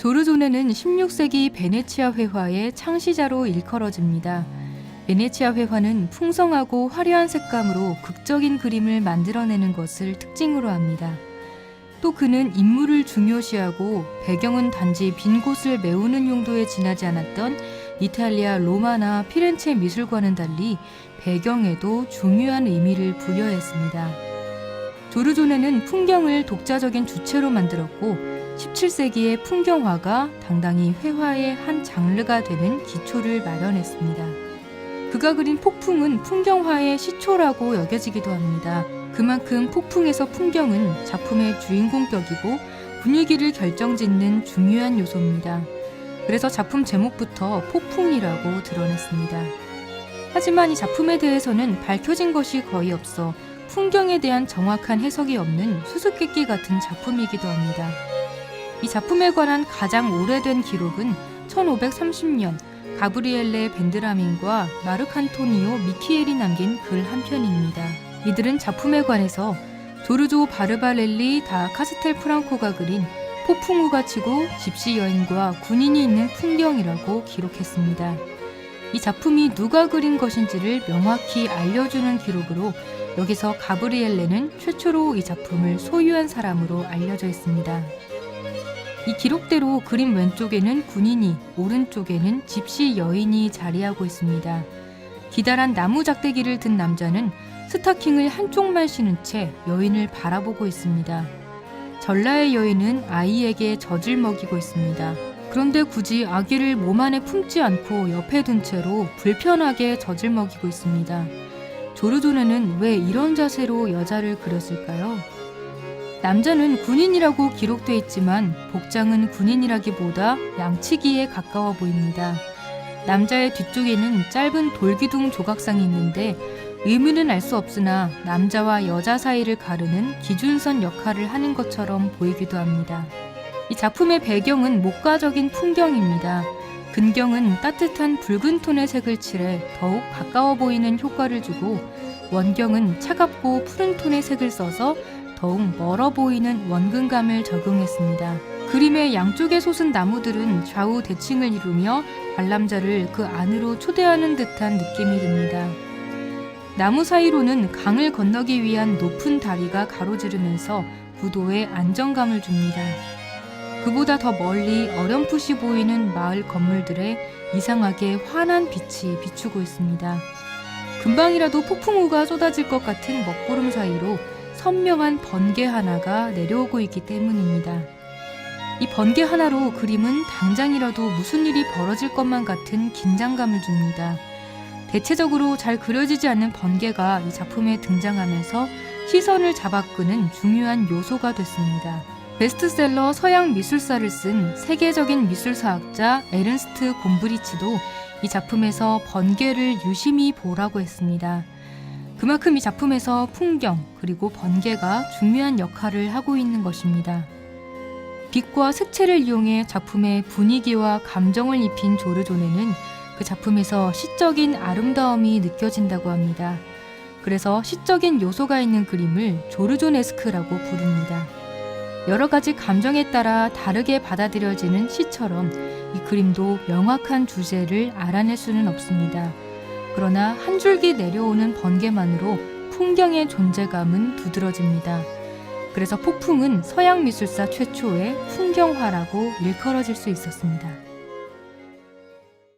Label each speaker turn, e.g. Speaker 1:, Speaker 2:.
Speaker 1: 조르조네는 16세기 베네치아 회화의 창시자로 일컬어집니다. 베네치아 회화는 풍성하고 화려한 색감으로 극적인 그림을 만들어내는 것을 특징으로 합니다. 또 그는 인물을 중요시하고 배경은 단지 빈 곳을 메우는 용도에 지나지 않았던 이탈리아 로마나 피렌체 미술과는 달리 배경에도 중요한 의미를 부여했습니다. 조르조네는 풍경을 독자적인 주체로 만들었고 17세기의 풍경화가 당당히 회화의 한 장르가 되는 기초를 마련했습니다. 그가 그린 폭풍은 풍경화의 시초라고 여겨지기도 합니다. 그만큼 폭풍에서 풍경은 작품의 주인공격이고 분위기를 결정짓는 중요한 요소입니다. 그래서 작품 제목부터 폭풍이라고 드러냈습니다. 하지만 이 작품에 대해서는 밝혀진 것이 거의 없어 풍경에 대한 정확한 해석이 없는 수수께끼 같은 작품이기도 합니다. 이 작품에 관한 가장 오래된 기록은 1530년 가브리엘레 벤드라민과 마르칸토니오 미키엘이 남긴 글 한 편입니다. 이들은 작품에 관해서 조르조 바르바렐리 다 카스텔프랑코가 그린 폭풍우가 치고 집시 여인과 군인이 있는 풍경이라고 기록했습니다. 이 작품이 누가 그린 것인지를 명확히 알려주는 기록으로 여기서 가브리엘레는 최초로 이 작품을 소유한 사람으로 알려져 있습니다. 이 기록대로 그림 왼쪽에는 군인이, 오른쪽에는 집시 여인이 자리하고 있습니다. 기다란 나무 작대기를 든 남자는 스타킹을 한쪽만 신은 채 여인을 바라보고 있습니다. 전라의 여인은 아이에게 젖을 먹이고 있습니다. 그런데 굳이 아기를 몸 안에 품지 않고 옆에 둔 채로 불편하게 젖을 먹이고 있습니다. 조르조네는 왜 이런 자세로 여자를 그렸을까요? 남자는 군인이라고 기록되어 있지만 복장은 군인이라기보다 양치기에 가까워 보입니다. 남자의 뒤쪽에는 짧은 돌기둥 조각상이 있는데 의미는 알 수 없으나 남자와 여자 사이를 가르는 기준선 역할을 하는 것처럼 보이기도 합니다. 이 작품의 배경은 목가적인 풍경입니다. 근경은 따뜻한 붉은 톤의 색을 칠해 더욱 가까워 보이는 효과를 주고 원경은 차갑고 푸른 톤의 색을 써서 더욱 멀어 보이는 원근감을 적용했습니다. 그림의 양쪽에 솟은 나무들은 좌우 대칭을 이루며 관람자를 그 안으로 초대하는 듯한 느낌이 듭니다. 나무 사이로는 강을 건너기 위한 높은 다리가 가로지르면서 부도에 안정감을 줍니다. 그보다 더 멀리 어렴풋이 보이는 마을 건물들에 이상하게 환한 빛이 비추고 있습니다. 금방이라도 폭풍우가 쏟아질 것 같은 먹구름 사이로 선명한 번개 하나가 내려오고 있기 때문입니다. 이 번개 하나로 그림은 당장이라도 무슨 일이 벌어질 것만 같은 긴장감을 줍니다. 대체적으로 잘 그려지지 않는 번개가 이 작품에 등장하면서 시선을 잡아끄는 중요한 요소가 됐습니다. 베스트셀러 서양 미술사를 쓴 세계적인 미술사학자 에른스트 곰브리치도 이 작품에서 번개를 유심히 보라고 했습니다. 그만큼 이 작품에서 풍경 그리고 번개가 중요한 역할을 하고 있는 것입니다. 빛과 색채를 이용해 작품의 분위기와 감정을 입힌 조르조네는 그 작품에서 시적인 아름다움이 느껴진다고 합니다. 그래서 시적인 요소가 있는 그림을 조르조네스크라고 부릅니다. 여러 가지 감정에 따라 다르게 받아들여지는 시처럼 이 그림도 명확한 주제를 알아낼 수는 없습니다. 그러나 한 줄기 내려오는 번개만으로 풍경의 존재감은 두드러집니다. 그래서 폭풍은 서양 미술사 최초의 풍경화라고 일컬어질 수 있었습니다.